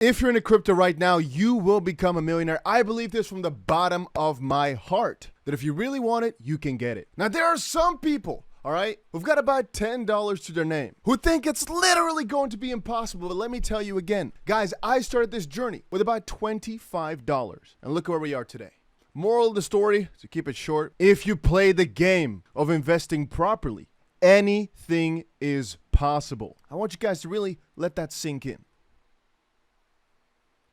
If you're into crypto right now, you will become a millionaire. I believe this from the bottom of my heart, that if you really want it, you can get it. Now, there are some people, all right, who've got about $10 to their name, who think it's literally going to be impossible. But let me tell you again, guys, I started this journey with about $25. And look where we are today. Moral of the story, to keep it short, if you play the game of investing properly, anything is possible. I want you guys to really let that sink in.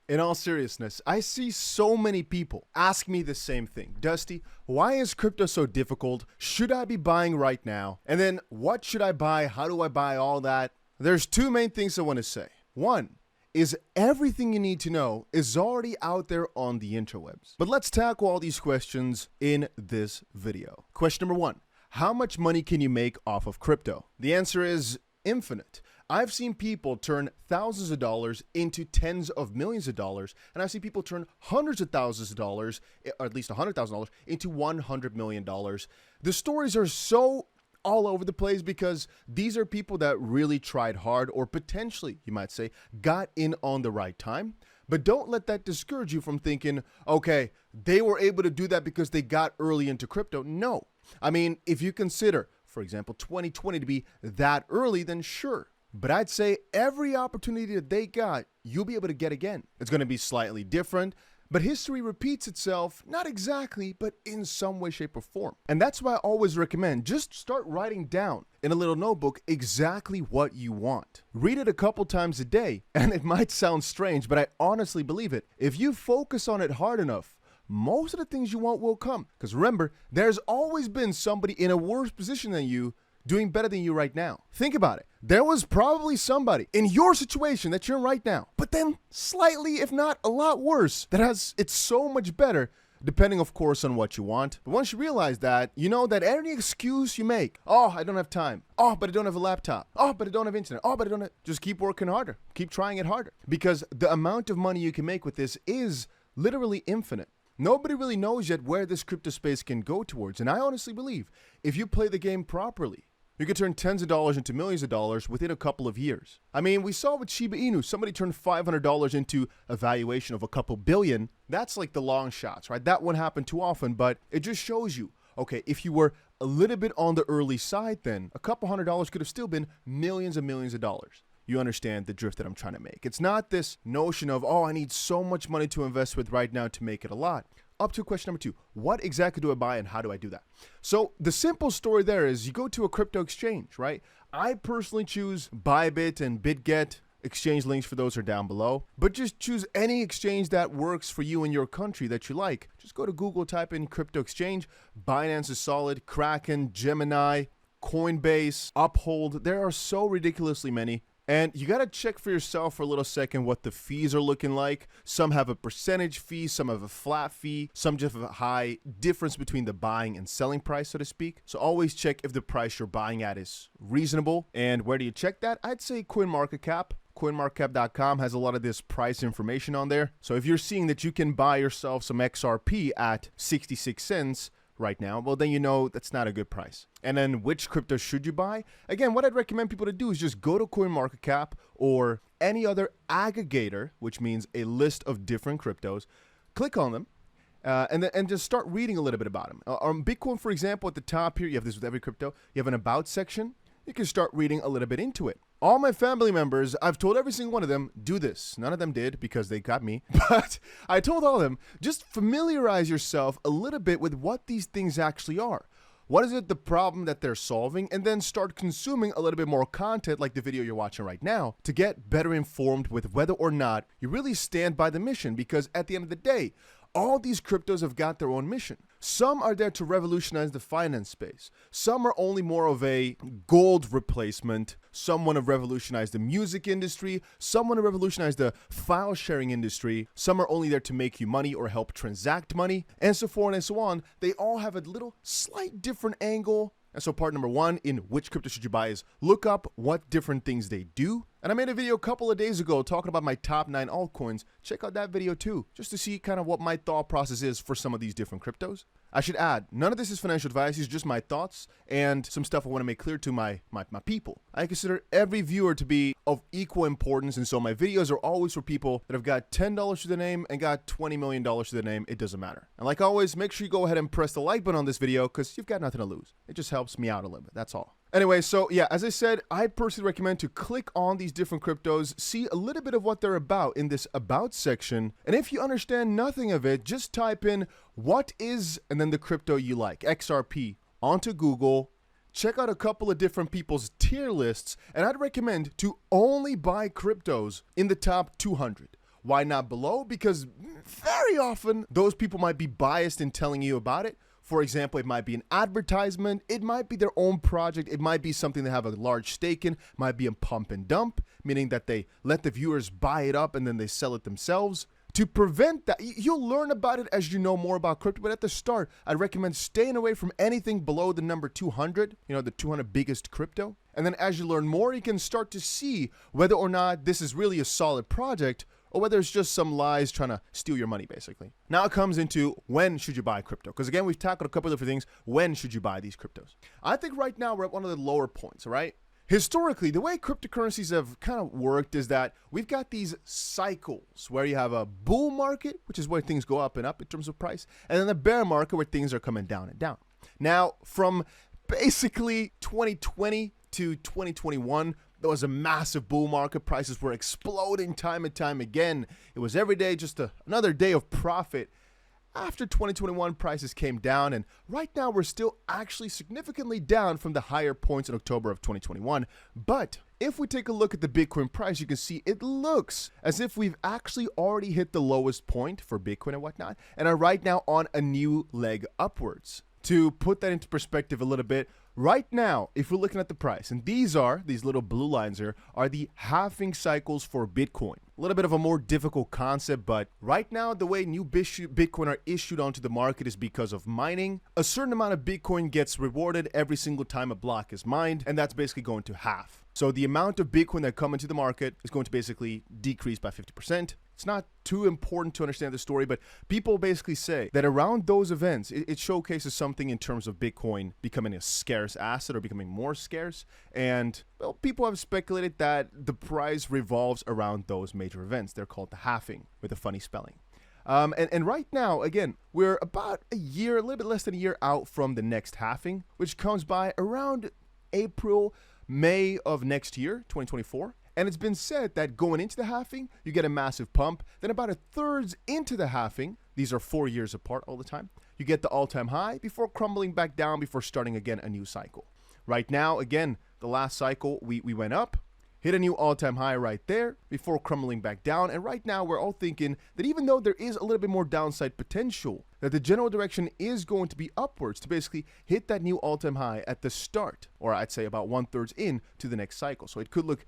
In all seriousness, I see so many people ask me the same thing. Dusty, why is crypto so difficult? Should I be buying right now? And then what should I buy? How do I buy all that? There's two main things I want to say. One is everything you need to know is already out there on the interwebs. But let's tackle all these questions in this video. Question number one, how much money can you make off of crypto? The answer is infinite. I've seen people turn thousands of dollars into tens of millions of dollars, and I've seen people turn hundreds of thousands of dollars, or at least $100,000, into $100 million. The stories are so all over the place because these are people that really tried hard, or potentially, you might say, got in on the right time. But don't let that discourage you from thinking, okay, they were able to do that because they got early into crypto. No. I mean, if you consider, for example, 2020 to be that early, then sure. But I'd say every opportunity that they got, you'll be able to get again. It's going to be slightly different, but history repeats itself, not exactly, but in some way, shape, or form. And that's why I always recommend just start writing down in a little notebook exactly what you want. Read it a couple times a day, and it might sound strange, but I honestly believe it. If you focus on it hard enough, most of the things you want will come. Because remember, there's always been somebody in a worse position than you doing better than you right now. Think about it. There was probably somebody in your situation that you're in right now, but then slightly, if not a lot worse, that has it's so much better, depending, of course, on what you want. But once you realize that, you know that any excuse you make, oh, I don't have time. Oh, but I don't have a laptop. Oh, but I don't have internet. Oh, but I don't have... Just keep working harder. Keep trying it harder. Because the amount of money you can make with this is literally infinite. Nobody really knows yet where this crypto space can go towards. And I honestly believe if you play the game properly, you could turn tens of dollars into millions of dollars within a couple of years. I mean, we saw with Shiba Inu, somebody turned $500 into a valuation of a couple billion. That's like the long shots, right? That won't happen too often, but it just shows you, okay, if you were a little bit on the early side, then a couple $100 could have still been millions and millions of dollars. You understand the drift that I'm trying to make. It's not this notion of, oh, I need so much money to invest with right now to make it a lot. Up to question number two, what exactly do I buy and how do I do that? So the simple story there is you go to a crypto exchange, right? I personally choose Bybit and BitGet. Exchange links for those are down below. But just choose any exchange that works for you in your country that you like. Just go to Google, type in crypto exchange. Binance is solid, Kraken, Gemini, Coinbase, Uphold. There are so ridiculously many. And you got to check for yourself for a little second what the fees are looking like. Some have a percentage fee, some have a flat fee, some just have a high difference between the buying and selling price, so to speak. So always check if the price you're buying at is reasonable. And where do you check that? I'd say CoinMarketCap. CoinMarketCap.com has a lot of this price information on there. So if you're seeing that you can buy yourself some XRP at 66 cents, right now, well, then you know that's not a good price. And then which crypto should you buy? Again, what I'd recommend people to do is just go to CoinMarketCap or any other aggregator, which means a list of different cryptos, click on them, and just start reading a little bit about them. On Bitcoin, for example, at the top here, you have this with every crypto, you have an about section. You can start reading a little bit into it. All my family members, I've told every single one of them, do this. None of them did because they got me. But I told all of them, just familiarize yourself a little bit with what these things actually are. What is it, the problem that they're solving? And then start consuming a little bit more content like the video you're watching right now to get better informed with whether or not you really stand by the mission. Because at the end of the day, all these cryptos have got their own mission. Some are there to revolutionize the finance space. Some are only more of a gold replacement. Some want to revolutionize the music industry. Some want to revolutionize the file sharing industry. Some are only there to make you money or help transact money, and so forth and so on. They all have a little slight different angle. And so part number one in which crypto should you buy is look up what different things they do. And I made a video a couple of days ago talking about my top 9 altcoins. Check out that video too, just to see kind of what my thought process is for some of these different cryptos. I should add, none of this is financial advice. It's just my thoughts and some stuff I want to make clear to my people. I consider every viewer to be of equal importance, and so my videos are always for people that have got $10 to their name and got $20 million to their name. It doesn't matter. And like always, make sure you go ahead and press the like button on this video because you've got nothing to lose. It just helps me out a little bit. That's all. Anyway, so yeah, as I said, I personally recommend to click on these different cryptos, see a little bit of what they're about in this about section. And if you understand nothing of it, just type in what is and then the crypto you like, XRP, onto Google. Check out a couple of different people's tier lists, and I'd recommend to only buy cryptos in the top 200. Why not below? Because very often those people might be biased in telling you about it. For example, it might be an advertisement, it might be their own project, it might be something they have a large stake in, might be a pump and dump, meaning that they let the viewers buy it up and then they sell it themselves. To prevent that, you'll learn about it as you know more about crypto, but at the start, I'd recommend staying away from anything below the number 200, the 200 biggest crypto. And then as you learn more, you can start to see whether or not this is really a solid project or whether it's just some lies trying to steal your money, basically. Now it comes into when should you buy crypto? Because again, we've tackled a couple of different things. When should you buy these cryptos? I think right now we're at one of the lower points, all right? Historically, the way cryptocurrencies have kind of worked is that we've got these cycles where you have a bull market, which is where things go up and up in terms of price, and then a bear market where things are coming down and down. Now, from basically 2020 to 2021, there was a massive bull market. Prices were exploding time and time again. It was every day just another day of profit. After 2021, prices came down, and right now we're still actually significantly down from the higher points in October of 2021. But if we take a look at the Bitcoin price, you can see it looks as if we've actually already hit the lowest point for Bitcoin and whatnot, and are right now on a new leg upwards. To put that into perspective a little bit, right now, if we're looking at the price, and these little blue lines here, are the halving cycles for Bitcoin. A little bit of a more difficult concept, but right now, the way new Bitcoin are issued onto the market is because of mining. A certain amount of Bitcoin gets rewarded every single time a block is mined, and that's basically going to half. So the amount of Bitcoin that come into the market is going to basically decrease by 50%. It's not too important to understand the story, but people basically say that around those events, it showcases something in terms of Bitcoin becoming a scarce asset or becoming more scarce. And well, people have speculated that the price revolves around those major events. They're called the halving with a funny spelling. And right now, again, we're about a little bit less than a year out from the next halving, which comes by around April, May of next year, 2024. And it's been said that going into the halving, you get a massive pump. Then about a third into the halving, these are 4 years apart all the time, you get the all-time high before crumbling back down before starting again a new cycle. Right now, again, the last cycle, we went up, hit a new all-time high right there before crumbling back down. And right now, we're all thinking that even though there is a little bit more downside potential, that the general direction is going to be upwards to basically hit that new all-time high at the start, or I'd say about 1/3 in to the next cycle. So it could look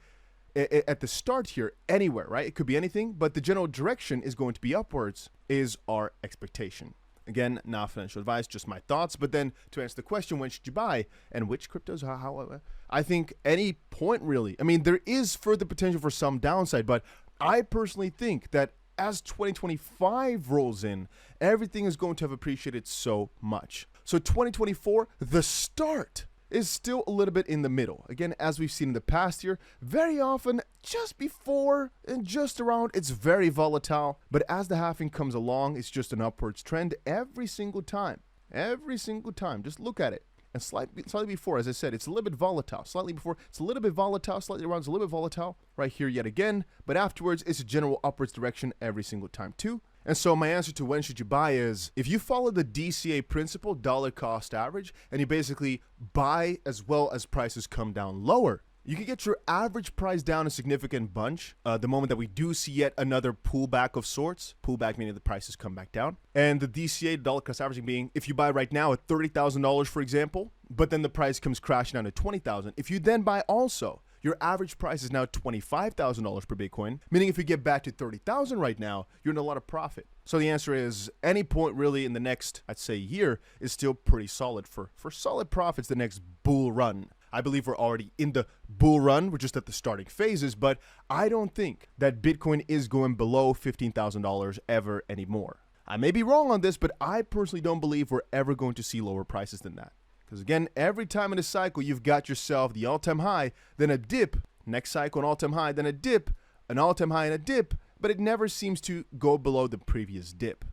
at the start here anywhere, right? It could be anything, but the general direction is going to be upwards is our expectation. Again, not financial advice, just my thoughts. But then to answer the question, when should you buy and which cryptos, how I think any point really. I mean, there is further potential for some downside, but I personally think that as 2025 rolls in, everything is going to have appreciated so much. So 2024, the start is still a little bit in the middle. Again, as we've seen in the past year, very often just before and just around, it's very volatile. But as the halving comes along, it's just an upwards trend every single time. Every single time. Just look at it. And slightly before, as I said, it's a little bit volatile. Slightly before, it's a little bit volatile. Slightly around, it's a little bit volatile. Right here yet again. But afterwards, it's a general upwards direction every single time too. And so my answer to when should you buy is, if you follow the DCA principle, dollar cost average, and you basically buy as well as prices come down lower, you can get your average price down a significant bunch the moment that we do see yet another pullback of sorts. Pullback meaning the prices come back down. And the DCA, dollar cost averaging, being if you buy right now at $30,000, for example, but then the price comes crashing down to $20,000. If you then buy also, your average price is now $25,000 per Bitcoin, meaning if you get back to $30,000 right now, you're in a lot of profit. So the answer is any point really in the next, I'd say, year is still pretty solid for solid profits the next bull run. I believe we're already in the bull run. We're just at the starting phases, but I don't think that Bitcoin is going below $15,000 ever anymore. I may be wrong on this, but I personally don't believe we're ever going to see lower prices than that. Because again, every time in a cycle, you've got yourself the all-time high, then a dip, next cycle an all-time high, then a dip, an all-time high and a dip, but it never seems to go below the previous dip,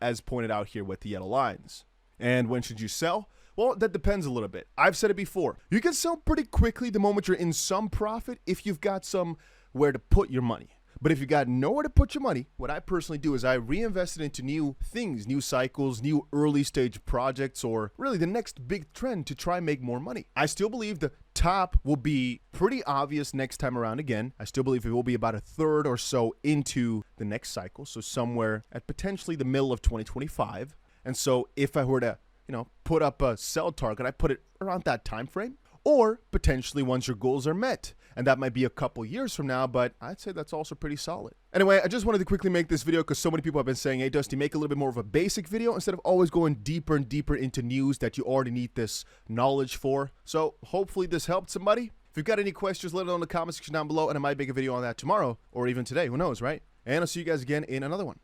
as pointed out here with the yellow lines. And when should you sell? Well, that depends a little bit. I've said it before. You can sell pretty quickly the moment you're in some profit if you've got somewhere to put your money. But if you got nowhere to put your money, what I personally do is I reinvest it into new things, new cycles, new early stage projects, or really the next big trend to try and make more money. I still believe the top will be pretty obvious next time around again. I still believe it will be about a third or so into the next cycle. So somewhere at potentially the middle of 2025. And so if I were to, put up a sell target, I put it around that time frame. Or potentially once your goals are met. And that might be a couple years from now, but I'd say that's also pretty solid. Anyway, I just wanted to quickly make this video because so many people have been saying, hey, Dusty, make a little bit more of a basic video instead of always going deeper and deeper into news that you already need this knowledge for. So hopefully this helped somebody. If you've got any questions, let it know in the comment section down below, and I might make a video on that tomorrow or even today. Who knows, right? And I'll see you guys again in another one.